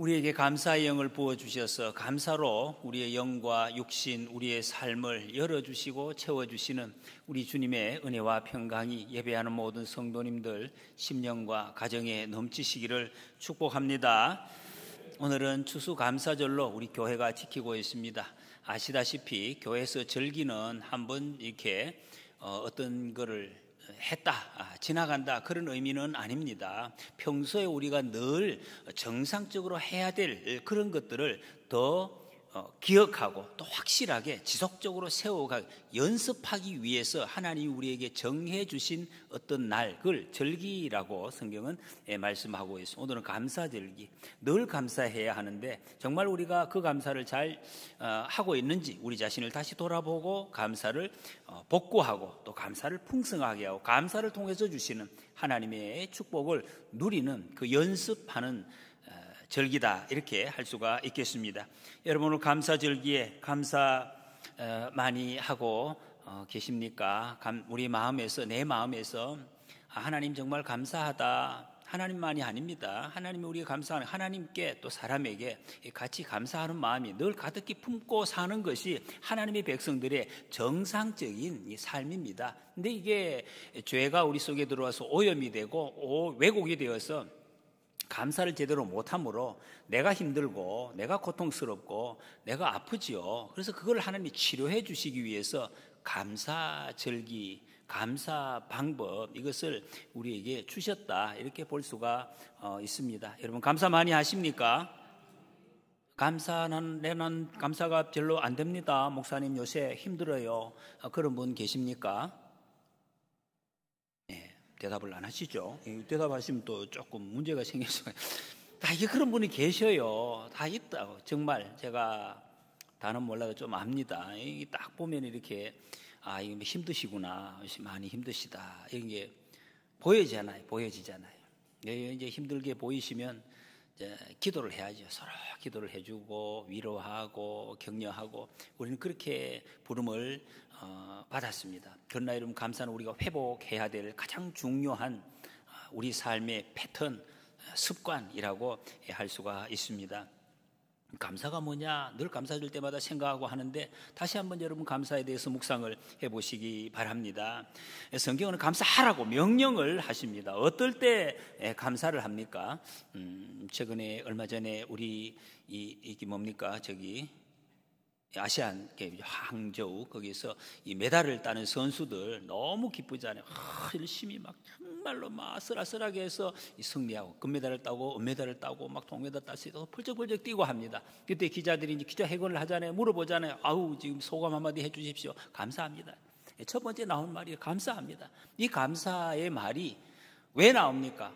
우리에게 감사의 영을 부어주셔서 감사로 우리의 영과 육신, 우리의 삶을 열어주시고 채워주시는 우리 주님의 은혜와 평강이 예배하는 모든 성도님들 심령과 가정에 넘치시기를 축복합니다. 오늘은 추수감사절로 우리 교회가 지키고 있습니다. 아시다시피 교회에서 절기는 한번 이렇게 어떤 거를 했다, 지나간다 그런 의미는 아닙니다. 평소에 우리가 늘 정상적으로 해야 될 그런 것들을 더 기억하고 또 확실하게 지속적으로 세워가 연습하기 위해서 하나님이 우리에게 정해 주신 어떤 날, 그걸 절기라고 성경은 말씀하고 있습니다. 오늘은 감사절기, 늘 감사해야 하는데 정말 우리가 그 감사를 잘 하고 있는지 우리 자신을 다시 돌아보고 감사를 복구하고 또 감사를 풍성하게 하고 감사를 통해서 주시는 하나님의 축복을 누리는 그 연습하는 절기다, 이렇게 할 수가 있겠습니다. 여러분, 오늘 감사절기에 감사 많이 하고 계십니까? 우리 마음에서, 내 마음에서 하나님 정말 감사하다, 하나님만이 아닙니다. 하나님이 우리가 감사하는, 하나님께 또 사람에게 같이 감사하는 마음이 늘 가득히 품고 사는 것이 하나님의 백성들의 정상적인 삶입니다. 근데 이게 죄가 우리 속에 들어와서 오염이 되고 왜곡이 되어서 감사를 제대로 못함으로 내가 힘들고 내가 고통스럽고 내가 아프지요. 그래서 그걸 하나님이 치료해 주시기 위해서 감사절기, 감사 방법, 이것을 우리에게 주셨다, 이렇게 볼 수가 있습니다. 여러분, 감사 많이 하십니까? 내는 감사가 별로 안 됩니다, 목사님 요새 힘들어요, 그런 분 계십니까? 대답을 안 하시죠? 대답하시면 또 조금 문제가 생길 수가 있어요. 다 이게 그런 분이 계셔요. 다 있다고. 정말 제가 다는 몰라도 좀 압니다. 이게 딱 보면 이렇게 이게 힘드시구나, 많이 힘드시다, 이런 게 보여지잖아요. 이제 힘들게 보이시면 이제 기도를 해야죠. 서로 기도를 해주고 위로하고 격려하고, 우리는 그렇게 부름을 받았습니다. 그러나 여러분, 감사는 우리가 회복해야 될 가장 중요한 우리 삶의 패턴, 습관이라고 할 수가 있습니다. 감사가 뭐냐, 늘 감사줄 때마다 생각하고 하는데 다시 한번 여러분 감사에 대해서 묵상을 해보시기 바랍니다. 성경은 감사하라고 명령을 하십니다. 어떨 때 감사를 합니까? 최근에 얼마 전에 우리 이게 뭡니까, 아시안 게임 항저우, 거기서 이 메달을 따는 선수들 너무 기쁘잖아요. 열심히 막 정말로 막 쓰라쓰라게 해서 승리하고 금메달을 따고 은메달을 따고 막 동메달 딸 수 있도록 펄쩍펄쩍 뛰고 합니다. 그때 기자들이 이제 기자회견을 하잖아요. 물어보잖아요. 지금 소감 한마디 해주십시오. 감사합니다. 첫 번째 나온 말이 감사합니다. 이 감사의 말이 왜 나옵니까?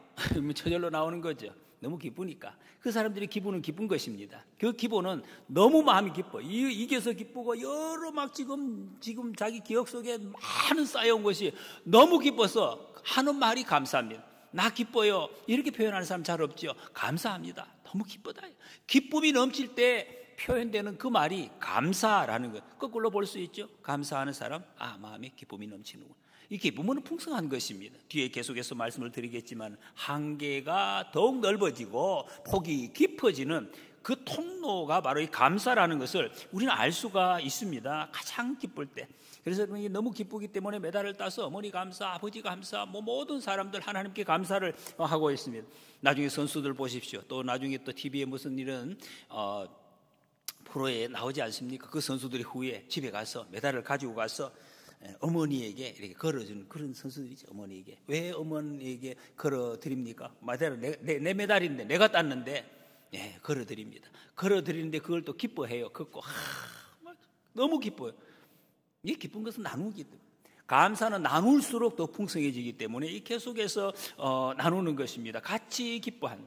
저절로 나오는 거죠. 너무 기쁘니까. 그 사람들의 기분은 기쁜 것입니다. 그 기분은 너무 마음이 기뻐. 이겨서 기쁘고 여러 막 지금 자기 기억 속에 많은 쌓여온 것이 너무 기뻐서 하는 말이 감사합니다. 나 기뻐요, 이렇게 표현하는 사람 잘 없죠. 감사합니다, 너무 기쁘다. 기쁨이 넘칠 때 표현되는 그 말이 감사라는 것. 거꾸로 볼 수 있죠. 감사하는 사람, 마음에 기쁨이 넘치는구나. 이 기쁨은 풍성한 것입니다. 뒤에 계속해서 말씀을 드리겠지만 한계가 더욱 넓어지고 폭이 깊어지는 그 통로가 바로 이 감사라는 것을 우리는 알 수가 있습니다. 가장 기쁠 때. 그래서 너무 기쁘기 때문에 메달을 따서 어머니 감사, 아버지 감사, 모든 사람들 하나님께 감사를 하고 있습니다. 나중에 선수들 보십시오. 또 나중에 또 TV에 무슨 이런 프로에 나오지 않습니까? 그 선수들이 후에 집에 가서 메달을 가지고 가서 어머니에게 이렇게 걸어주는 그런 선수들이죠. 어머니에게. 왜 어머니에게 걸어드립니까? 내 메달인데, 내가 땄는데, 걸어드립니다. 걸어드리는데 그걸 또 기뻐해요. 걷고, 너무 기뻐요. 이 기쁜 것은 나누기 때문에. 감사는 나눌수록 더 풍성해지기 때문에 이 계속해서 나누는 것입니다. 같이 기뻐하는,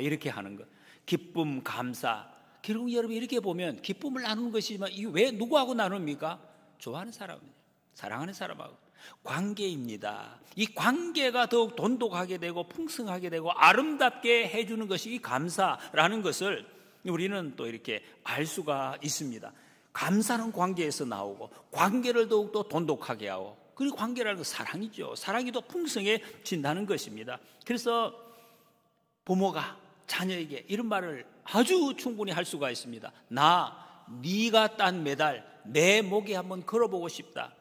이렇게 하는 것. 기쁨, 감사. 결국 여러분 이렇게 보면 기쁨을 나누는 것이지만 이게 왜 누구하고 나눕니까? 좋아하는 사람입니다. 사랑하는 사람하고. 관계입니다. 이 관계가 더욱 돈독하게 되고 풍성하게 되고 아름답게 해주는 것이 이 감사라는 것을 우리는 또 이렇게 알 수가 있습니다. 감사는 관계에서 나오고 관계를 더욱더 돈독하게 하고, 그리고 관계라는 건 사랑이죠. 사랑이 더 풍성해진다는 것입니다. 그래서 부모가 자녀에게 이런 말을 아주 충분히 할 수가 있습니다. 네가 딴 메달 내 목에 한번 걸어보고 싶다.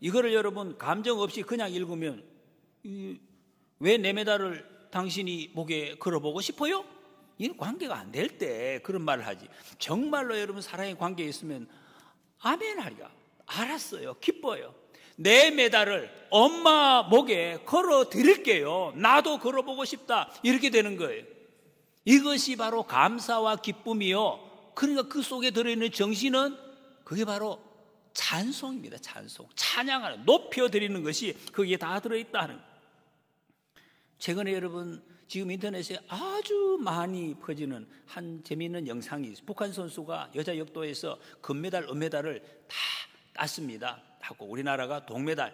이거를 여러분 감정 없이 그냥 읽으면 왜 내 메달을 당신이 목에 걸어보고 싶어요? 이런 관계가 안 될 때 그런 말을 하지. 정말로 여러분 사랑의 관계에 있으면 아멘 하리가. 알았어요. 기뻐요. 내 메달을 엄마 목에 걸어 드릴게요. 나도 걸어보고 싶다. 이렇게 되는 거예요. 이것이 바로 감사와 기쁨이요. 그러니까 그 속에 들어있는 정신은 그게 바로 찬송입니다. 찬송. 찬양하는, 높여드리는 것이 거기에 다 들어있다는 거예요. 최근에 여러분 지금 인터넷에 아주 많이 퍼지는 한 재미있는 영상이 있어요. 북한 선수가 여자 역도에서 금메달, 은메달을 다 땄습니다. 하고 우리나라가 동메달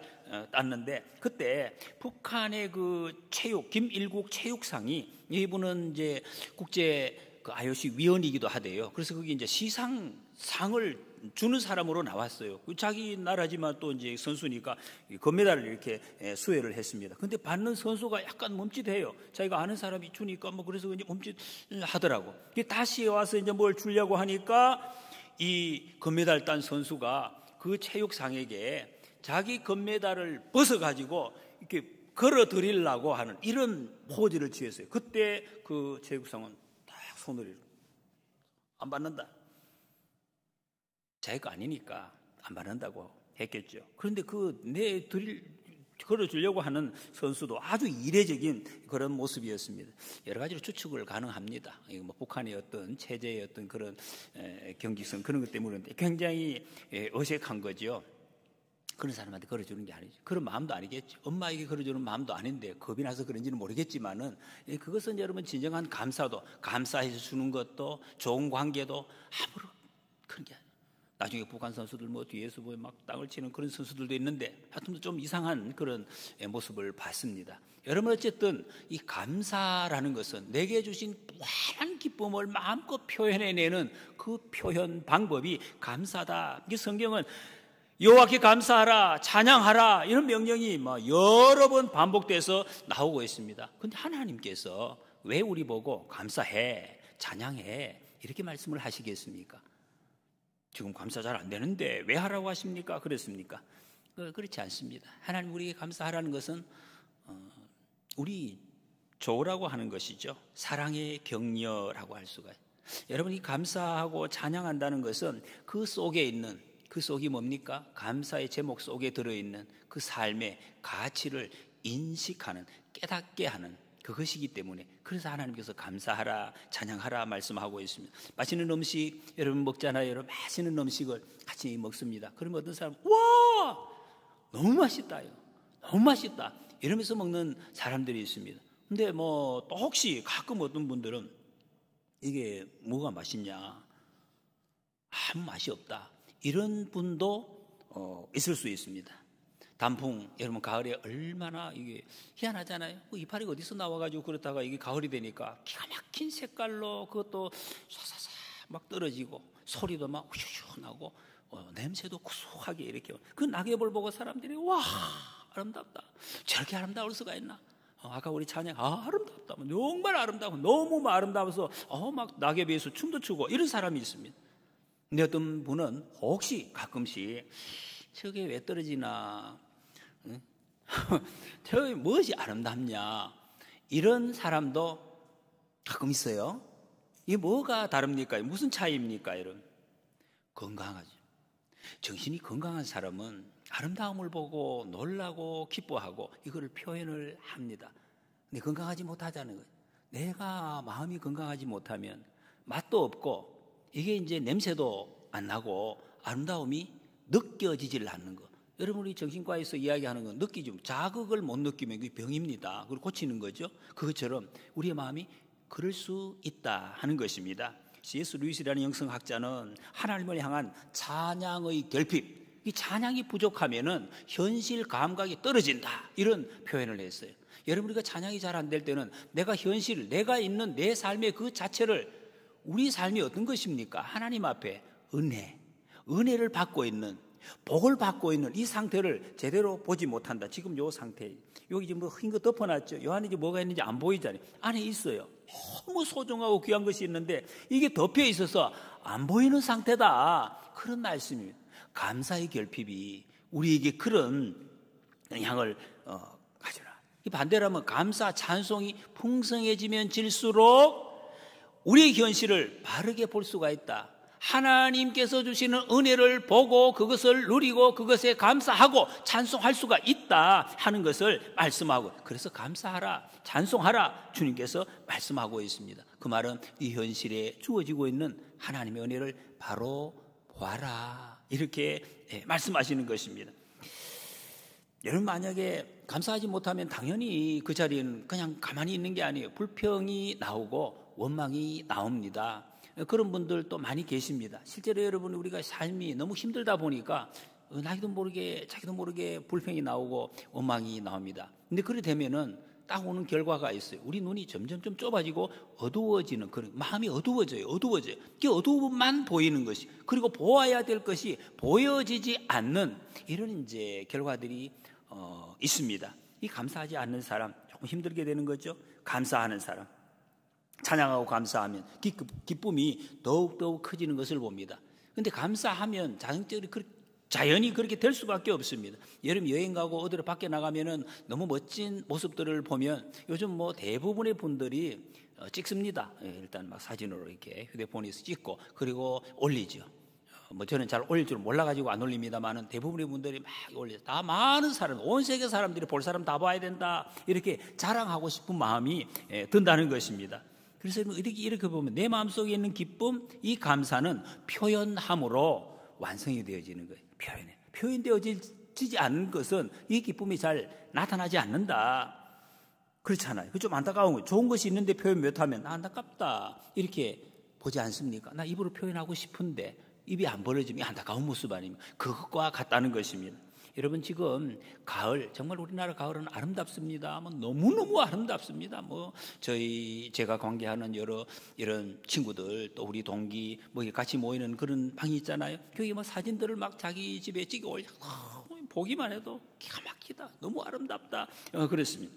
땄는데 그때 북한의 그 체육 김일국 체육상이 이분은 이제 국제 그 IOC 위원이기도 하대요. 그래서 거기 이제 시상상을 주는 사람으로 나왔어요. 자기 나라지만 또 이제 선수니까 금메달을 이렇게 수여를 했습니다. 근데 받는 선수가 약간 멈칫해요. 자기가 아는 사람이 주니까 뭐 그래서 이제 멈칫하더라고. 다시 와서 이제 뭘 주려고 하니까 이 금메달 딴 선수가 그 체육상에게 자기 금메달을 벗어가지고 이렇게 걸어 드리려고 하는 이런 포즈를 취했어요. 그때 그 체육상은 딱 손을 안 받는다. 자기 거 아니니까 안 받는다고 했겠죠. 그런데 걸어주려고 하는 선수도 아주 이례적인 그런 모습이었습니다. 여러 가지로 추측을 가능합니다. 뭐 북한의 어떤 체제의 어떤 그런 경직성 그런 것 때문에 굉장히 어색한 거죠. 그런 사람한테 걸어주는 게 아니죠. 그런 마음도 아니겠죠. 엄마에게 걸어주는 마음도 아닌데 겁이 나서 그런지는 모르겠지만은 그것은 여러분 진정한 감사도 감사해서 주는 것도 좋은 관계도 아무런 그런 게 아니에요. 나중에 북한 선수들 뭐 뒤에서 뭐 막 땅을 치는 그런 선수들도 있는데 하여튼 좀 이상한 그런 모습을 봤습니다. 여러분 어쨌든 이 감사라는 것은 내게 주신 무한한 기쁨을 마음껏 표현해내는 그 표현 방법이 감사다. 이 성경은 여호와께 감사하라, 찬양하라 이런 명령이 뭐 여러 번 반복돼서 나오고 있습니다. 그런데 하나님께서 왜 우리 보고 감사해, 찬양해 이렇게 말씀을 하시겠습니까? 지금 감사 잘 안 되는데 왜 하라고 하십니까? 그랬습니까? 그렇지 않습니다. 하나님 우리에게 감사하라는 것은 우리 좋으라고 하는 것이죠. 사랑의 격려라고 할 수가 있어요. 여러분이 감사하고 찬양한다는 것은 그 속에 있는 그 속이 뭡니까? 감사의 제목 속에 들어있는 그 삶의 가치를 인식하는 깨닫게 하는 그것이기 때문에 그래서 하나님께서 감사하라 찬양하라 말씀하고 있습니다. 맛있는 음식 여러분 먹잖아요. 여러분 맛있는 음식을 같이 먹습니다. 그러면 어떤 사람 와 너무 맛있다요. 너무 맛있다 이러면서 먹는 사람들이 있습니다. 근데 뭐 또 혹시 가끔 어떤 분들은 이게 뭐가 맛있냐 아무 맛이 없다 이런 분도 있을 수 있습니다. 단풍, 여러분 가을에 얼마나 이게 희한하잖아요. 이파리가 어디서 나와가지고 그렇다가 이게 가을이 되니까 기가 막힌 색깔로 그것도 쏴쏴쏴 막 떨어지고 소리도 막 후슈슈 나고 냄새도 구수하게 이렇게 그 낙엽을 보고 사람들이 와 아름답다. 저렇게 아름다울 수가 있나? 아까 우리 찬양 아름답다. 정말 아름다워. 너무 아름다워서 막 낙엽 위에서 춤도 추고 이런 사람이 있습니다. 근데 어떤 분은 혹시 가끔씩 저게 왜 떨어지나? 응? 저게 무엇이 아름답냐? 이런 사람도 가끔 있어요. 이게 뭐가 다릅니까? 무슨 차이입니까? 여러분 건강하죠. 정신이 건강한 사람은 아름다움을 보고 놀라고 기뻐하고 이거를 표현을 합니다. 근데 건강하지 못하자는 거예요. 내가 마음이 건강하지 못하면 맛도 없고 이게 이제 냄새도 안 나고 아름다움이 느껴지질 않는 거. 여러분 우리 정신과에서 이야기하는 건 느끼지 자극을 못 느끼면 그게 병입니다. 그걸 고치는 거죠. 그것처럼 우리의 마음이 그럴 수 있다 하는 것입니다. C.S. 루이스라는 영성학자는 하나님을 향한 찬양의 결핍, 이 찬양이 부족하면은 현실 감각이 떨어진다 이런 표현을 했어요. 여러분 우리가 찬양이 잘 안 될 때는 내가 현실, 내가 있는 내 삶의 그 자체를 우리 삶이 어떤 것입니까? 하나님 앞에 은혜를 받고 있는 복을 받고 있는 이 상태를 제대로 보지 못한다. 지금 요 상태 여기 지금 뭐 흰 거 덮어놨죠. 요 안에 뭐가 있는지 안 보이잖아요. 안에 있어요. 너무 소중하고 귀한 것이 있는데 이게 덮여 있어서 안 보이는 상태다. 그런 말씀입니다. 감사의 결핍이 우리에게 그런 영향을 가져라. 반대로 하면 감사, 찬송이 풍성해지면 질수록 우리의 현실을 바르게 볼 수가 있다. 하나님께서 주시는 은혜를 보고 그것을 누리고 그것에 감사하고 찬송할 수가 있다 하는 것을 말씀하고, 그래서 감사하라, 찬송하라 주님께서 말씀하고 있습니다. 그 말은 이 현실에 주어지고 있는 하나님의 은혜를 바로 보아라, 이렇게 말씀하시는 것입니다. 여러분, 만약에 감사하지 못하면 당연히 그 자리는 그냥 가만히 있는 게 아니에요. 불평이 나오고 원망이 나옵니다. 그런 분들도 많이 계십니다. 실제로 여러분, 우리가 삶이 너무 힘들다 보니까 자기도 모르게 불평이 나오고 원망이 나옵니다. 근데 그래 되면은 딱 오는 결과가 있어요. 우리 눈이 점점 좀 좁아지고 어두워지는, 그런 마음이 어두워져요. 그게 어두움만 보이는 것이, 그리고 보아야 될 것이 보여지지 않는 이런 이제 결과들이 있습니다. 이 감사하지 않는 사람 조금 힘들게 되는 거죠. 감사하는 사람, 찬양하고 감사하면 기쁨이 더욱더욱 커지는 것을 봅니다. 그런데 감사하면 자연히 그렇게 될 수밖에 없습니다. 여름 여행 가고 어디로 밖에 나가면은 너무 멋진 모습들을 보면 요즘 대부분의 분들이 찍습니다. 일단 막 사진으로 이렇게 휴대폰에서 찍고 그리고 올리죠. 저는 잘 올릴 줄 몰라가지고 안 올립니다만은 대부분의 분들이 막 올려요. 다 많은 사람, 온 세계 사람들이 볼 사람 다 봐야 된다, 이렇게 자랑하고 싶은 마음이 든다는 것입니다. 그래서 이렇게 보면 내 마음속에 있는 기쁨, 이 감사는 표현함으로 완성이 되어지는 거예요. 표현되어지지 않는 것은 이 기쁨이 잘 나타나지 않는다. 그렇잖아요. 좀 안타까운 거예요. 좋은 것이 있는데 표현 못하면 안타깝다, 이렇게 보지 않습니까? 나 입으로 표현하고 싶은데 입이 안 벌어지면 안타까운 모습 아닙니까? 그것과 같다는 것입니다. 여러분, 지금 가을, 정말 우리나라 가을은 아름답습니다. 너무너무 아름답습니다. 제가 관계하는 여러 이런 친구들, 또 우리 동기 같이 모이는 그런 방이 있잖아요. 거기 사진들을 막 자기 집에 찍어 올려, 보기만 해도 기가 막히다, 너무 아름답다, 그랬습니다.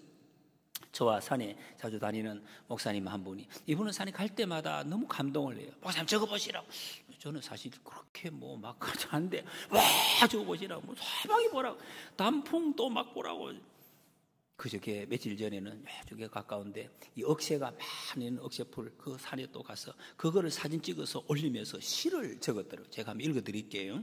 저와 산에 자주 다니는 목사님 한 분이, 이분은 산에 갈 때마다 너무 감동을 해요. 목사님, 저거 보시라고. 저는 사실 그렇게 막 하는데, 와, 저거 보시라고, 사방이 보라고, 단풍도 막 보라고. 그저께 며칠 전에는 저게 가까운데 이 억새가 많이 있는 억새풀 그 산에 또 가서 그거를 사진 찍어서 올리면서 시를 적었더라고요. 제가 한번 읽어드릴게요.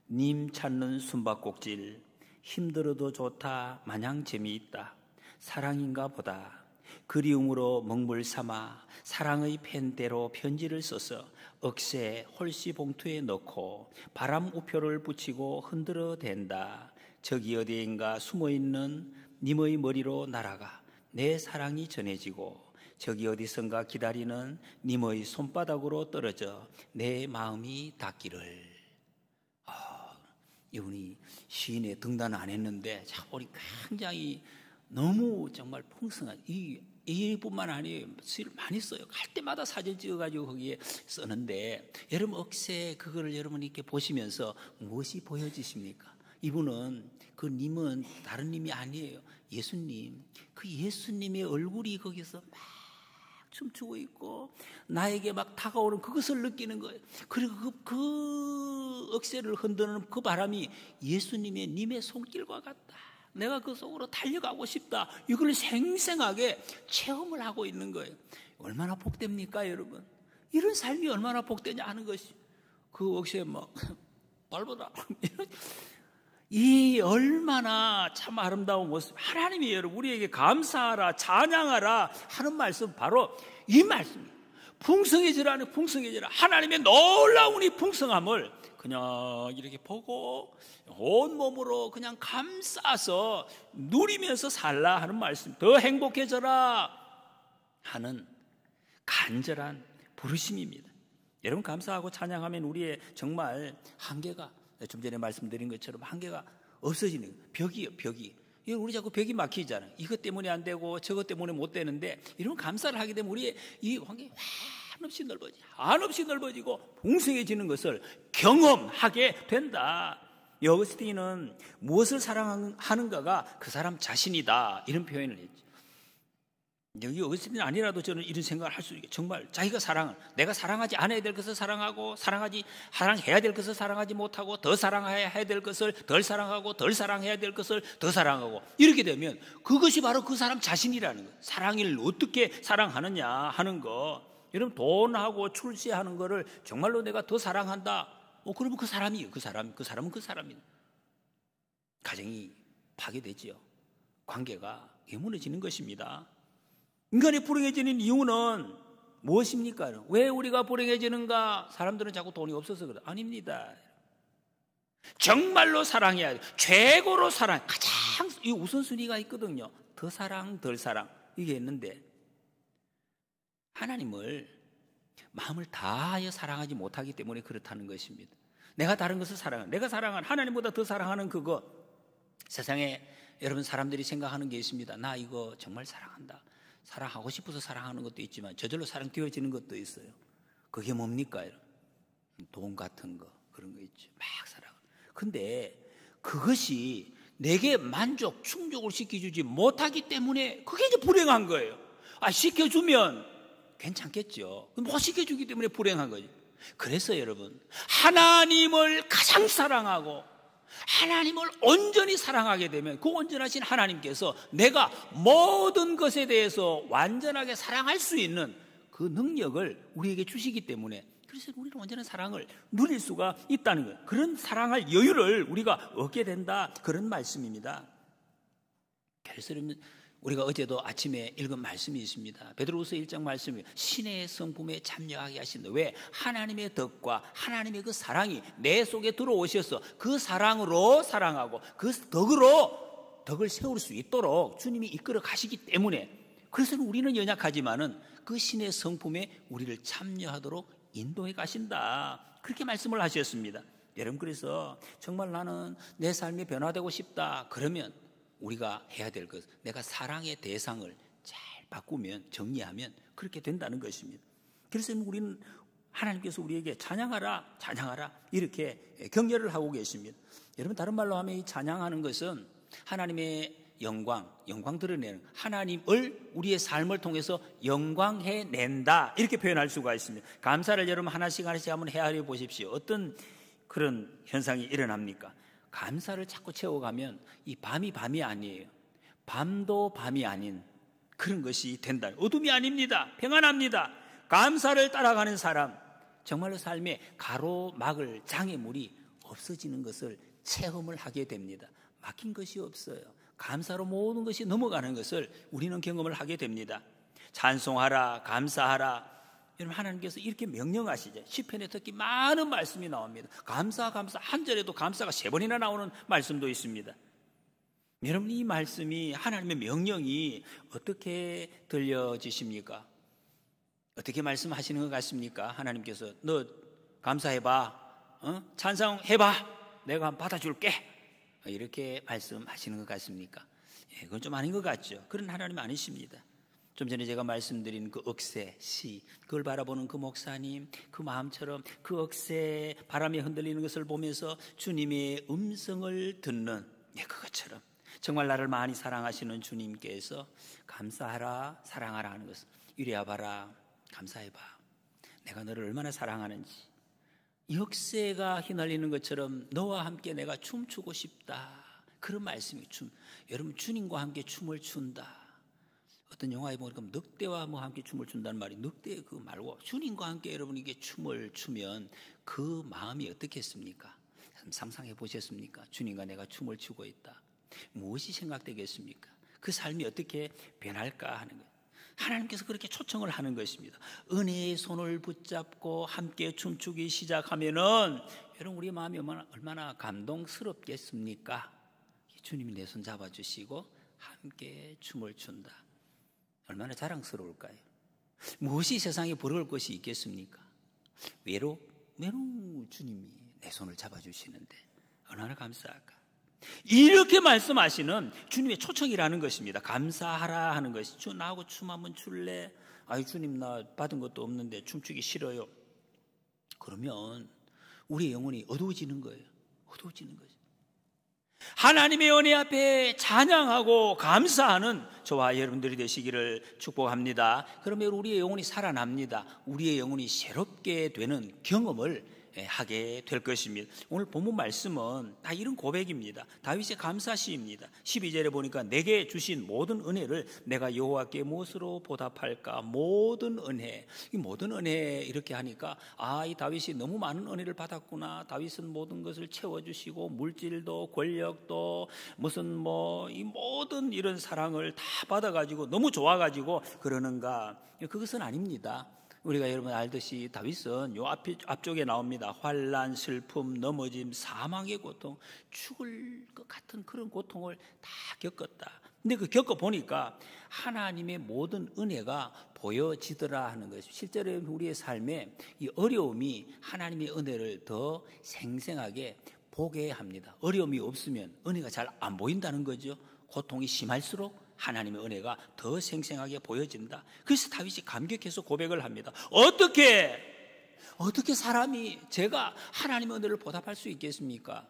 님 찾는 숨바꼭질, 힘들어도 좋다 마냥 재미있다. 사랑인가 보다. 그리움으로 먹물 삼아 사랑의 펜대로 편지를 써서 억새 홀씨 봉투에 넣고 바람 우표를 붙이고 흔들어 댄다. 저기 어디인가 숨어있는 님의 머리로 날아가 내 사랑이 전해지고 저기 어디선가 기다리는 님의 손바닥으로 떨어져 내 마음이 닿기를. 이분이 시인의 등단은 안 했는데 우리 굉장히 너무 정말 풍성한, 이뿐만 아니에요. 시를 많이 써요. 갈 때마다 사진 찍어가지고 거기에 쓰는데, 여러분 억새 그거를 여러분 이렇게 보시면서 무엇이 보여지십니까? 이분은, 그 님은 다른 님이 아니에요. 예수님. 그 예수님의 얼굴이 거기서 막 춤추고 있고 나에게 막 다가오는 그것을 느끼는 거예요. 그리고 그 억새를 흔드는 그 바람이 예수님의 님의 손길과 같다. 내가 그 속으로 달려가고 싶다. 이걸 생생하게 체험을 하고 있는 거예요. 얼마나 복됩니까, 여러분? 이런 삶이 얼마나 복되냐 하는 것이, 그 억새 밟아라. 이 얼마나 참 아름다운 모습. 하나님이 여러분 우리에게 감사하라, 찬양하라 하는 말씀, 바로 이 말씀입니다. 풍성해지라는, 풍성해지라. 하나님의 놀라운 이 풍성함을 그냥 이렇게 보고 온 몸으로 그냥 감싸서 누리면서 살라 하는 말씀. 더 행복해져라 하는 간절한 부르심입니다. 여러분, 감사하고 찬양하면 우리의 정말 한계가, 좀 전에 말씀드린 것처럼 한계가 없어지는 거예요. 벽이. 우리 자꾸 벽이 막히잖아요. 이것 때문에 안 되고 저것 때문에 못 되는데, 이런 감사를 하게 되면 우리의 이 환경이 한없이 넓어지고 풍성해지는 것을 경험하게 된다. 어거스틴은 무엇을 사랑하는가가 그 사람 자신이다, 이런 표현을 했죠. 여기 어르신이 아니라도 저는 이런 생각을 할 수 있게, 정말 자기가 내가 사랑하지 않아야 될 것을 사랑하고, 사랑해야 될 것을 사랑하지 못하고, 더 사랑해야 될 것을 덜 사랑하고, 덜 사랑해야 될 것을 더 사랑하고, 이렇게 되면 그것이 바로 그 사람 자신이라는 거예요. 사랑을 어떻게 사랑하느냐 하는 거. 여러분, 돈하고 출세하는 거를 정말로 내가 더 사랑한다, 그러면 그 사람이에요. 그 사람은 그 사람입니다. 가정이 파괴되지요. 관계가 무너지는 것입니다. 인간이 불행해지는 이유는 무엇입니까? 왜 우리가 불행해지는가? 사람들은 자꾸 돈이 없어서 그래. 아닙니다. 정말로 사랑해야 돼. 최고로 사랑, 가장 이 우선순위가 있거든요. 더 사랑, 덜 사랑, 이게 있는데 하나님을 마음을 다하여 사랑하지 못하기 때문에 그렇다는 것입니다. 내가 다른 것을 내가 사랑하는 하나님보다 더 사랑하는 그거. 세상에 여러분, 사람들이 생각하는 게 있습니다. 나 이거 정말 사랑한다. 사랑하고 싶어서 사랑하는 것도 있지만 저절로 사랑 띄워지는 것도 있어요. 그게 뭡니까? 돈 같은 거, 그런 거 있죠. 막 사랑. 근데 그것이 내게 만족, 충족을 시켜주지 못하기 때문에 그게 이제 불행한 거예요. 시켜주면 괜찮겠죠. 못 시켜주기 때문에 불행한 거죠. 그래서 여러분, 하나님을 가장 사랑하고 하나님을 온전히 사랑하게 되면 그 온전하신 하나님께서 내가 모든 것에 대해서 완전하게 사랑할 수 있는 그 능력을 우리에게 주시기 때문에, 그래서 우리는 온전한 사랑을 누릴 수가 있다는 거예요. 그런 사랑할 여유를 우리가 얻게 된다, 그런 말씀입니다. 그래서 우리가 어제도 아침에 읽은 말씀이 있습니다. 베드로후서 1장 말씀이 신의 성품에 참여하게 하신다. 왜? 하나님의 덕과 하나님의 그 사랑이 내 속에 들어오셔서 그 사랑으로 사랑하고 그 덕을 세울 수 있도록 주님이 이끌어 가시기 때문에, 그래서 우리는 연약하지만은 그 신의 성품에 우리를 참여하도록 인도해 가신다, 그렇게 말씀을 하셨습니다. 여러분, 그래서 정말 나는 내 삶이 변화되고 싶다, 그러면 우리가 해야 될 것, 내가 사랑의 대상을 잘 바꾸면, 정리하면 그렇게 된다는 것입니다. 그래서 우리는 하나님께서 우리에게 찬양하라, 찬양하라, 이렇게 격려를 하고 계십니다. 여러분, 다른 말로 하면 이 찬양하는 것은 하나님의 영광 드러내는, 하나님을 우리의 삶을 통해서 영광해낸다, 이렇게 표현할 수가 있습니다. 감사를 여러분 하나씩 한번 헤아려 보십시오. 어떤 그런 현상이 일어납니까? 감사를 자꾸 채워가면 이 밤이 아니에요. 밤도 밤이 아닌 그런 것이 된다. 어둠이 아닙니다. 평안합니다. 감사를 따라가는 사람, 정말로 삶에 가로막을 장애물이 없어지는 것을 체험을 하게 됩니다. 막힌 것이 없어요. 감사로 모든 것이 넘어가는 것을 우리는 경험을 하게 됩니다. 찬송하라, 감사하라. 여러분, 하나님께서 이렇게 명령하시죠. 시편에 특히 많은 말씀이 나옵니다. 감사, 한 절에도 감사가 3번이나 나오는 말씀도 있습니다. 여러분, 이 말씀이, 하나님의 명령이 어떻게 들려지십니까? 어떻게 말씀하시는 것 같습니까? 하나님께서 너 감사해봐, 찬송해봐, 내가 한번 받아줄게, 이렇게 말씀하시는 것 같습니까? 그건 좀 아닌 것 같죠. 그런 하나님 아니십니다. 좀 전에 제가 말씀드린 그 억새 시, 그걸 바라보는 그 목사님, 그 마음처럼 그 억새 바람에 흔들리는 것을 보면서 주님의 음성을 듣는, 그것처럼 정말 나를 많이 사랑하시는 주님께서 감사하라, 사랑하라 하는 것을, 이래야 봐라, 감사해봐, 내가 너를 얼마나 사랑하는지. 이 억새가 휘날리는 것처럼 너와 함께 내가 춤추고 싶다, 그런 말씀이 여러분, 주님과 함께 춤을 춘다. 어떤 영화에 보니까 늑대와 함께 춤을 춘다는 말이, 늑대 그 말고 주님과 함께 여러분 이게 춤을 추면 그 마음이 어떻겠습니까? 상상해 보셨습니까? 주님과 내가 춤을 추고 있다. 무엇이 생각되겠습니까? 그 삶이 어떻게 변할까 하는 거예요. 하나님께서 그렇게 초청을 하는 것입니다. 은혜의 손을 붙잡고 함께 춤추기 시작하면은 여러분, 우리 마음이 얼마나 감동스럽겠습니까? 주님이 내 손 잡아주시고 함께 춤을 춘다. 얼마나 자랑스러울까요? 무엇이 세상에 부러울 것이 있겠습니까? 외로운 주님이 내 손을 잡아주시는데 얼마나 감사할까? 이렇게 말씀하시는 주님의 초청이라는 것입니다. 감사하라 하는 것이, 나하고 춤 한번 출래? 아이, 주님 나 받은 것도 없는데 춤추기 싫어요. 그러면 우리의 영혼이 어두워지는 거예요. 어두워지는 거죠. 하나님의 은혜 앞에 찬양하고 감사하는 저와 여러분들이 되시기를 축복합니다. 그러면 우리의 영혼이 살아납니다. 우리의 영혼이 새롭게 되는 경험을 하게 될 것입니다. 오늘 본문 말씀은 다 이런 고백입니다. 다윗의 감사시입니다. 12절에 보니까 내게 주신 모든 은혜를 내가 여호와께 무엇으로 보답할까? 모든 은혜. 이 모든 은혜 이렇게 하니까 이 다윗이 너무 많은 은혜를 받았구나. 다윗은 모든 것을 채워주시고 물질도 권력도 무슨 이 모든 이런 사랑을 다 받아가지고 너무 좋아가지고 그러는가? 그것은 아닙니다. 우리가 여러분 알듯이 다윗은 요 앞쪽에 나옵니다. 환난, 슬픔, 넘어짐, 사망의 고통, 죽을 것 같은 그런 고통을 다 겪었다. 근데 그 겪어보니까 하나님의 모든 은혜가 보여지더라 하는 것이죠. 실제로 우리의 삶에 이 어려움이 하나님의 은혜를 더 생생하게 보게 합니다. 어려움이 없으면 은혜가 잘 안 보인다는 거죠. 고통이 심할수록 하나님의 은혜가 더 생생하게 보여진다. 그래서 다윗이 감격해서 고백을 합니다. 어떻게 사람이 제가 하나님의 은혜를 보답할 수 있겠습니까?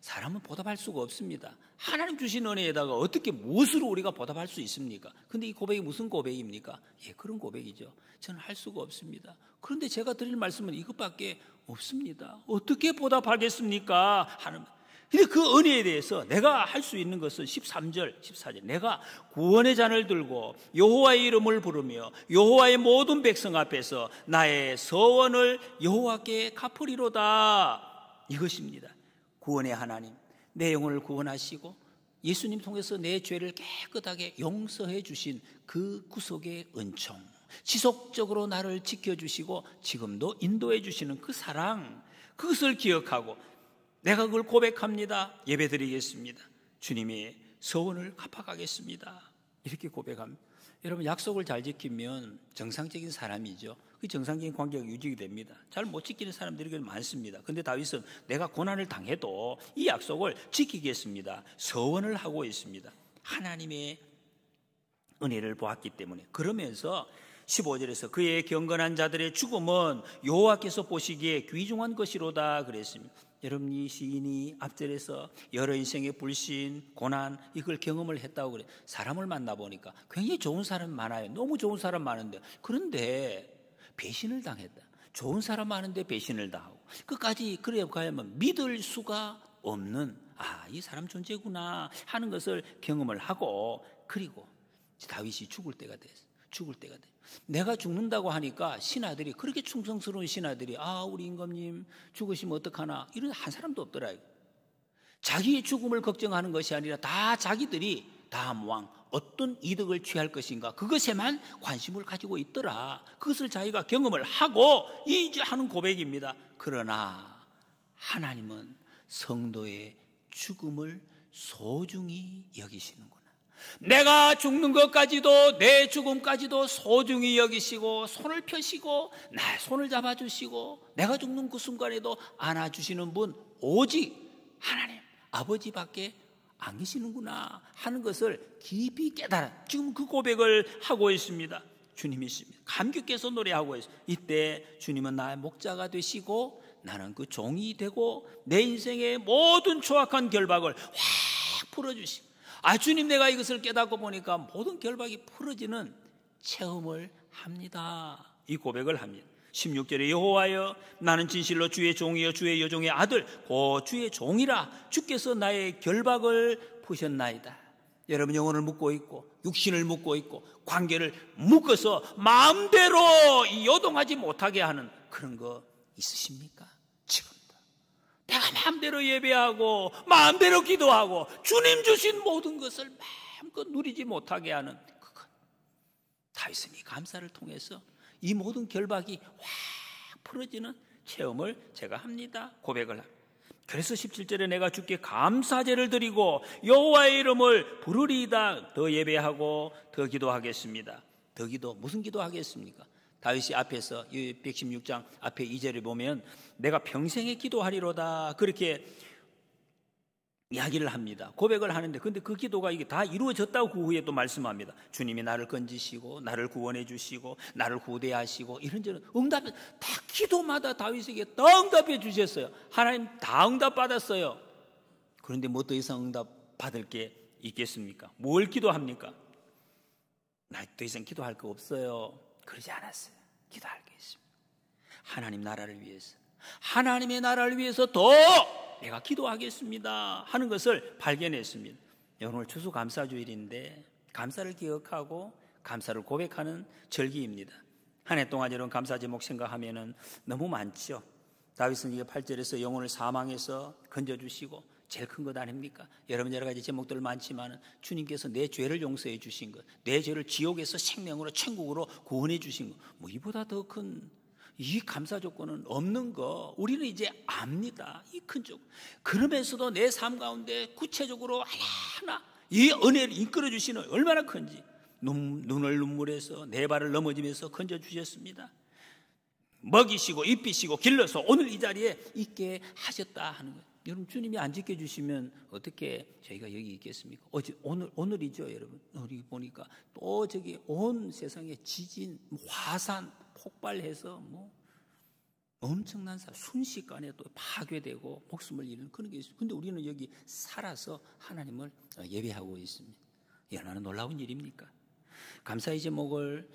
사람은 보답할 수가 없습니다. 하나님 주신 은혜에다가 어떻게 무엇으로 우리가 보답할 수 있습니까? 근데 이 고백이 무슨 고백입니까? 그런 고백이죠. 저는 할 수가 없습니다. 그런데 제가 드릴 말씀은 이것밖에 없습니다. 어떻게 보답하겠습니까? 하는. 근데 그 은혜에 대해서 내가 할 수 있는 것은 13절, 14절. 내가 구원의 잔을 들고 여호와의 이름을 부르며 여호와의 모든 백성 앞에서 나의 서원을 여호와께 갚으리로다. 이것입니다. 구원의 하나님, 내 영혼을 구원하시고 예수님 통해서 내 죄를 깨끗하게 용서해 주신 그 구속의 은총, 지속적으로 나를 지켜주시고 지금도 인도해 주시는 그 사랑, 그것을 기억하고 내가 그걸 고백합니다. 예배드리겠습니다. 주님의 서원을 갚아가겠습니다. 이렇게 고백합니다. 여러분, 약속을 잘 지키면 정상적인 사람이죠. 그 정상적인 관계가 유지가 됩니다. 잘 못 지키는 사람들이 많습니다. 그런데 다윗은 내가 고난을 당해도 이 약속을 지키겠습니다. 서원을 하고 있습니다. 하나님의 은혜를 보았기 때문에. 그러면서 15절에서 그의 경건한 자들의 죽음은 여호와께서 보시기에 귀중한 것이로다 그랬습니다. 여러분, 이 시인이 앞절에서 여러 인생의 불신, 고난 이걸 경험을 했다고 그래요. 사람을 만나보니까 굉장히 좋은 사람 많아요. 너무 좋은 사람 많은데, 그런데 배신을 당했다. 좋은 사람 많은데 배신을 당하고 끝까지 그래 가야만 믿을 수가 없는 이 사람 존재구나 하는 것을 경험을 하고, 그리고 다윗이 죽을 때가 됐어요. 내가 죽는다고 하니까 신하들이, 그렇게 충성스러운 신하들이 우리 임금님 죽으시면 어떡하나 이런 한 사람도 없더라. 자기의 죽음을 걱정하는 것이 아니라 다 자기들이 다음 왕 어떤 이득을 취할 것인가 그것에만 관심을 가지고 있더라. 그것을 자기가 경험을 하고 이제 하는 고백입니다. 그러나 하나님은 성도의 죽음을 소중히 여기시는구나. 내가 죽는 것까지도, 내 죽음까지도 소중히 여기시고 손을 펴시고 나의 손을 잡아주시고 내가 죽는 그 순간에도 안아주시는 분 오직 하나님 아버지밖에 안 계시는구나 하는 것을 깊이 깨달아 지금 그 고백을 하고 있습니다. 주님이십니다. 감격해서 노래하고 있습니다. 이때 주님은 나의 목자가 되시고 나는 그 종이 되고 내 인생의 모든 조악한 결박을 확 풀어주시고, 주님, 내가 이것을 깨닫고 보니까 모든 결박이 풀어지는 체험을 합니다. 이 고백을 합니다. 16절에 여호와여 나는 진실로 주의 종이여 주의 여종의 아들 곧 주의 종이라 주께서 나의 결박을 푸셨나이다. 여러분, 영혼을 묶고 있고 육신을 묶고 있고 관계를 묶어서 마음대로 요동하지 못하게 하는 그런 거 있으십니까? 지금도 내가 마음대로 예배하고 마음대로 기도하고 주님 주신 모든 것을 마음껏 누리지 못하게 하는 그것, 다윗은 이 감사를 통해서 이 모든 결박이 확 풀어지는 체험을 제가 합니다. 고백을 합니다. 그래서 17절에 내가 주께 감사제를 드리고 여호와의 이름을 부르리이다. 더 예배하고 더 기도하겠습니다. 더 기도, 무슨 기도하겠습니까? 다윗이 앞에서 116장 앞에 2절에 보면 내가 평생에 기도하리로다 그렇게 이야기를 합니다. 고백을 하는데, 근데 그 기도가 이게 다 이루어졌다고 그 후에 또 말씀합니다. 주님이 나를 건지시고 나를 구원해 주시고 나를 구대하시고 이런저런 응답, 다 기도마다 다윗에게 다 응답해 주셨어요. 하나님 다 응답 받았어요. 그런데 뭐 더 이상 응답 받을 게 있겠습니까? 뭘 기도합니까? 나 더 이상 기도할 거 없어요. 그러지 않았어요. 기도할 게 있습니다. 하나님 나라를 위해서, 하나님의 나라를 위해서 더 내가 기도하겠습니다 하는 것을 발견했습니다. 오늘 추수감사주일인데 감사를 기억하고 감사를 고백하는 절기입니다. 한 해 동안 이런 감사 제목 생각하면 너무 많죠. 다윗은 이게 8절에서 영혼을 사망에서 건져주시고 제일 큰 것 아닙니까? 여러분 여러 가지 제목들 많지만 주님께서 내 죄를 용서해 주신 것, 내 죄를 지옥에서 생명으로 천국으로 구원해 주신 것, 뭐 이보다 더 큰 이 감사 조건은 없는 거 우리는 이제 압니다. 이 큰 조건. 그러면서도 내 삶 가운데 구체적으로 하나하나 이 은혜를 이끌어 주시는 얼마나 큰지, 눈을 눈물에서 내 발을 넘어지면서 건져 주셨습니다. 먹이시고 입히시고 길러서 오늘 이 자리에 있게 하셨다 하는 거예요. 여러분 주님이 안 지켜주시면 어떻게 저희가 여기 있겠습니까? 오늘이죠 여러분. 우리 보니까 또 저기 온 세상에 지진, 화산 폭발해서 뭐 엄청난 순식간에 또 파괴되고 목숨을 잃는 그런 게 있어요. 근데 우리는 여기 살아서 하나님을 예배하고 있습니다. 얼마나 놀라운 일입니까? 감사의 제목을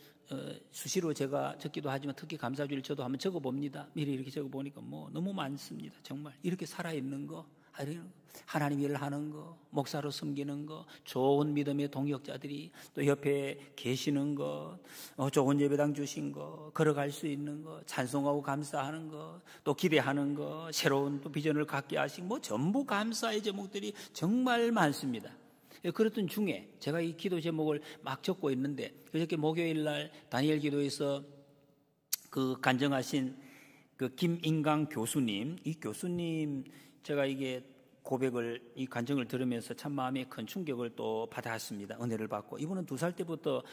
수시로 제가 적기도 하지만 특히 감사주일 저도 한번 적어봅니다. 미리 이렇게 적어보니까 뭐 너무 많습니다. 정말 이렇게 살아있는 거, 하나님 일을 하는 거, 목사로 섬기는 거, 좋은 믿음의 동역자들이 또 옆에 계시는 것, 좋은 예배당 주신 거, 걸어갈 수 있는 거, 찬송하고 감사하는 거, 또 기대하는 거, 새로운 또 비전을 갖게 하신 뭐 전부 감사의 제목들이 정말 많습니다. 그랬던 중에 제가 이 기도 제목을 막 적고 있는데 그저께 목요일 날 다니엘 기도에서 그 간증하신 그 김인강 교수님, 이 교수님 제가 이게 고백을, 이 간증을 들으면서 참 마음에 큰 충격을 또 받았습니다. 은혜를 받고. 이분은 2살 때부터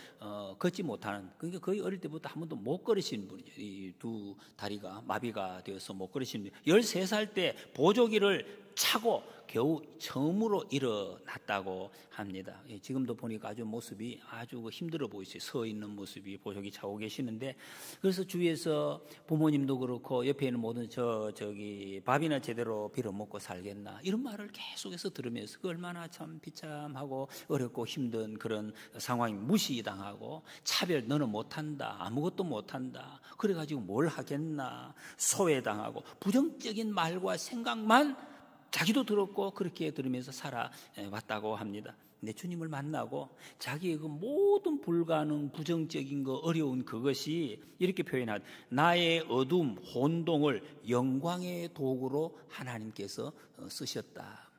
걷지 못하는, 그러니까 거의 어릴 때부터 한 번도 못 걸으신 분이죠. 이 두 다리가 마비가 되어서 못 걸으신 분. 13살 때 보조기를 차고 겨우 처음으로 일어났다고 합니다. 지금도 보니까 아주 모습이 아주 힘들어 보이세요. 서 있는 모습이 보조기 차고 계시는데, 그래서 주위에서 부모님도 그렇고 옆에 있는 모든 저기 밥이나 제대로 빌어 먹고 살겠나 이런 말을 계속해서 들으면서 그 얼마나 참 비참하고 어렵고 힘든 그런 상황이, 무시당하고 차별, 너는 못한다, 아무것도 못한다, 그래가지고 뭘 하겠나, 소외당하고 부정적인 말과 생각만 자기도 들었고 그렇게 들으면서 살아왔다고 합니다. 근데 주님을 만나고 자기의 그 모든 불가능, 부정적인 거, 어려운 그것이 이렇게 표현하다. 나의 어둠, 혼동을 영광의 도구로 하나님께서 쓰셨다.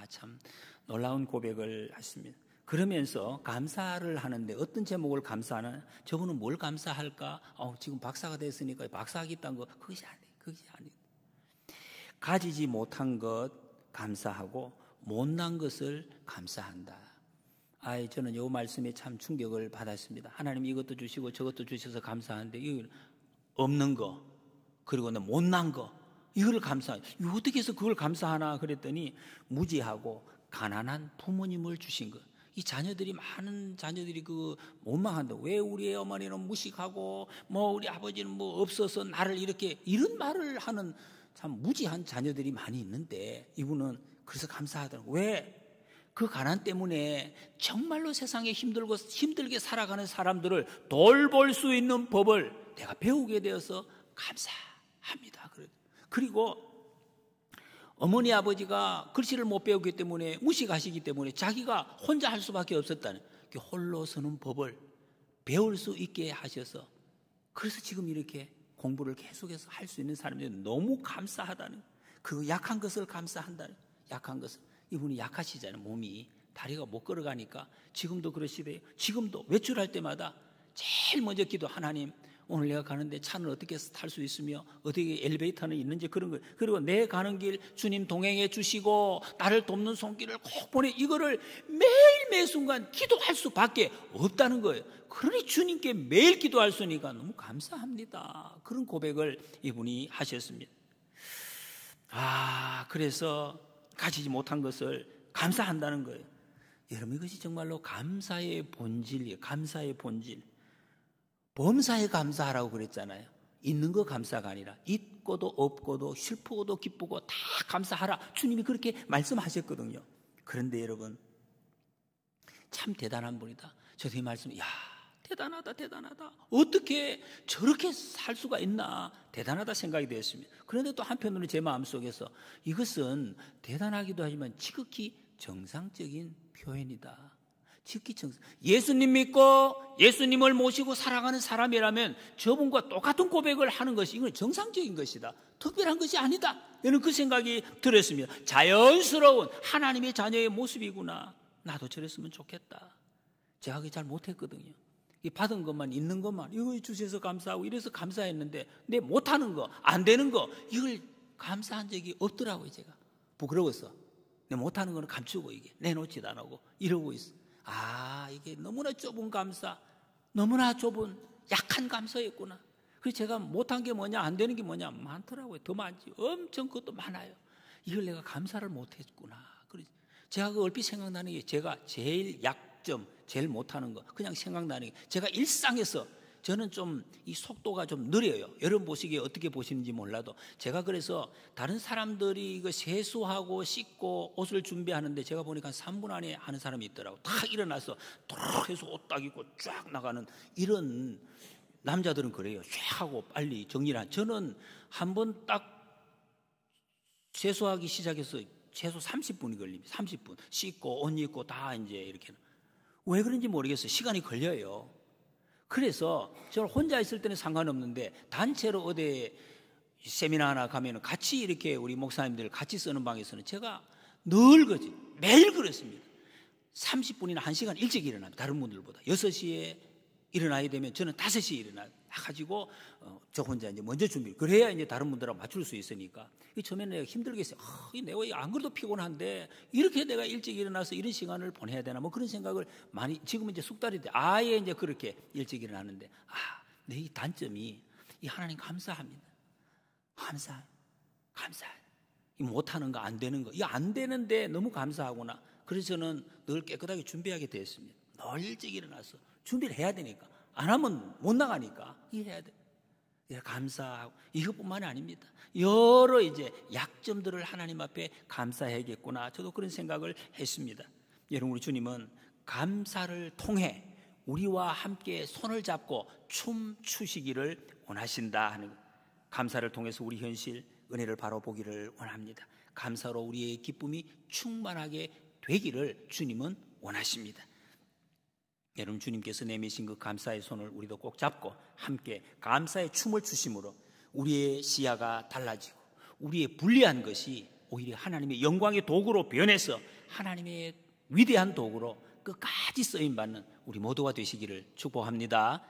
참 놀라운 고백을 하십니다. 그러면서 감사를 하는데 어떤 제목을 감사하나? 저거는 뭘 감사할까? 지금 박사가 됐으니까 박사하겠다는 거, 그것이 아니에요. 가지지 못한 것 감사하고 못난 것을 감사한다. 저는 이 말씀에 참 충격을 받았습니다. 하나님 이것도 주시고 저것도 주셔서 감사하는데 이거 없는 거, 그리고 못난 거, 이걸 감사해. 어떻게 해서 그걸 감사하나 그랬더니 무지하고 가난한 부모님을 주신 것. 이 자녀들이, 많은 자녀들이 원망한다. 왜 우리 어머니는 무식하고 우리 아버지는 없어서 나를 이렇게, 이런 말을 하는 참 무지한 자녀들이 많이 있는데 이분은 그래서 감사하더라고요. 왜? 그 가난 때문에 정말로 세상에 힘들게 살아가는 사람들을 돌볼 수 있는 법을 내가 배우게 되어서 감사합니다. 그리고 어머니 아버지가 글씨를 못 배우기 때문에, 무식하시기 때문에 자기가 혼자 할 수밖에 없었다는 홀로 서는 법을 배울 수 있게 하셔서, 그래서 지금 이렇게 공부를 계속해서 할 수 있는 사람들이 너무 감사하다는, 그 약한 것을 감사한다는, 약한 것을. 이분이 약하시잖아요. 몸이, 다리가 못 걸어가니까 지금도 그러시대요. 지금도 외출할 때마다 제일 먼저 기도, 하나님 오늘 내가 가는데 차는 어떻게 탈 수 있으며 어떻게 엘리베이터는 있는지 그런 거, 그리고 내 가는 길 주님 동행해 주시고 나를 돕는 손길을 꼭 보내, 이거를 매일 매 순간 기도할 수밖에 없다는 거예요. 그러니 주님께 매일 기도할 수 있으니까 너무 감사합니다. 그런 고백을 이분이 하셨습니다. 그래서 가지지 못한 것을 감사한다는 거예요. 여러분 이것이 정말로 감사의 본질이에요. 감사의 본질. 범사에 감사하라고 그랬잖아요. 있는 거 감사가 아니라 있고도 없고도 슬프고도 기쁘고 다 감사하라. 주님이 그렇게 말씀하셨거든요. 그런데 여러분, 참 대단한 분이다. 저도 이 말씀, 야, 대단하다, 대단하다. 어떻게 저렇게 살 수가 있나? 대단하다 생각이 되었습니다. 그런데 또 한편으로는 제 마음속에서 이것은 대단하기도 하지만 지극히 정상적인 표현이다. 지극히 정상. 예수님 믿고 예수님을 모시고 살아가는 사람이라면 저분과 똑같은 고백을 하는 것이 이건 정상적인 것이다. 특별한 것이 아니다. 저는 그 생각이 들었습니다. 자연스러운 하나님의 자녀의 모습이구나. 나도 저랬으면 좋겠다. 제가 그게 잘 못했거든요. 받은 것만, 있는 것만 이거 주셔서 감사하고 이래서 감사했는데 내 못하는 거, 안 되는 거 이걸 감사한 적이 없더라고요. 제가 부끄러워서 내 못하는 거는 감추고 이게 내놓지도 안 하고 이러고 있어. 아, 이게 너무나 좁은 감사, 너무나 좁은 약한 감사였구나. 그래서 제가 못한 게 뭐냐, 안 되는 게 뭐냐 많더라고요. 더 많지. 엄청 그것도 많아요. 이걸 내가 감사를 못했구나. 그래서 제가 그 얼핏 생각나는 게 제가 제일 약점, 제일 못하는 거 그냥 생각나는 게 제가 일상에서 저는 좀 이 속도가 좀 느려요. 여러분 보시기에 어떻게 보시는지 몰라도 제가 그래서 다른 사람들이 이거 세수하고 씻고 옷을 준비하는데 제가 보니까 3분 안에 하는 사람이 있더라고. 딱 일어나서 딱 해서 옷 딱 입고 쫙 나가는 이런 남자들은 그래요. 쫙 하고 빨리 정리를 한. 저는 한 번 딱 세수하기 시작해서 최소 30분이 걸립니다. 30분 씻고 옷 입고 다 이제 이렇게. 왜 그런지 모르겠어요. 시간이 걸려요. 그래서 저는 혼자 있을 때는 상관없는데 단체로 어디 세미나 하나 가면 같이 이렇게 우리 목사님들 같이 쓰는 방에서는 제가 늘 그러지. 매일 그랬습니다. 30분이나 1시간 일찍 일어납니다. 다른 분들보다. 6시에 일어나야 되면 저는 5시에 일어나가지고 저 혼자 이제 먼저 준비를. 그래야 이제 다른 분들하고 맞출 수 있으니까. 처음에는 내가 힘들겠어요. 내가 안 그래도 피곤한데 이렇게 내가 일찍 일어나서 이런 시간을 보내야 되나 뭐 그런 생각을 많이. 지금은 이제 숙달이 돼. 아예 이제 그렇게 일찍 일어나는데 내 이 단점이 이 하나님 감사합니다. 감사. 이 못하는 거, 안 되는 거, 이거 안 되는데 너무 감사하구나. 그래서 저는 늘 깨끗하게 준비하게 되었습니다. 늘 일찍 일어나서 준비를 해야 되니까. 안 하면 못 나가니까 해야 돼. 감사하고 이것뿐만이 아닙니다. 여러 이제 약점들을 하나님 앞에 감사해야겠구나. 저도 그런 생각을 했습니다. 여러분, 우리 주님은 감사를 통해 우리와 함께 손을 잡고 춤추시기를 원하신다 하는 것. 감사를 통해서 우리 현실 은혜를 바라보기를 원합니다. 감사로 우리의 기쁨이 충만하게 되기를 주님은 원하십니다. 여러분, 주님께서 내미신 그 감사의 손을 우리도 꼭 잡고 함께 감사의 춤을 추심으로 우리의 시야가 달라지고 우리의 불리한 것이 오히려 하나님의 영광의 도구로 변해서 하나님의 위대한 도구로 끝까지 쓰임받는 우리 모두가 되시기를 축복합니다.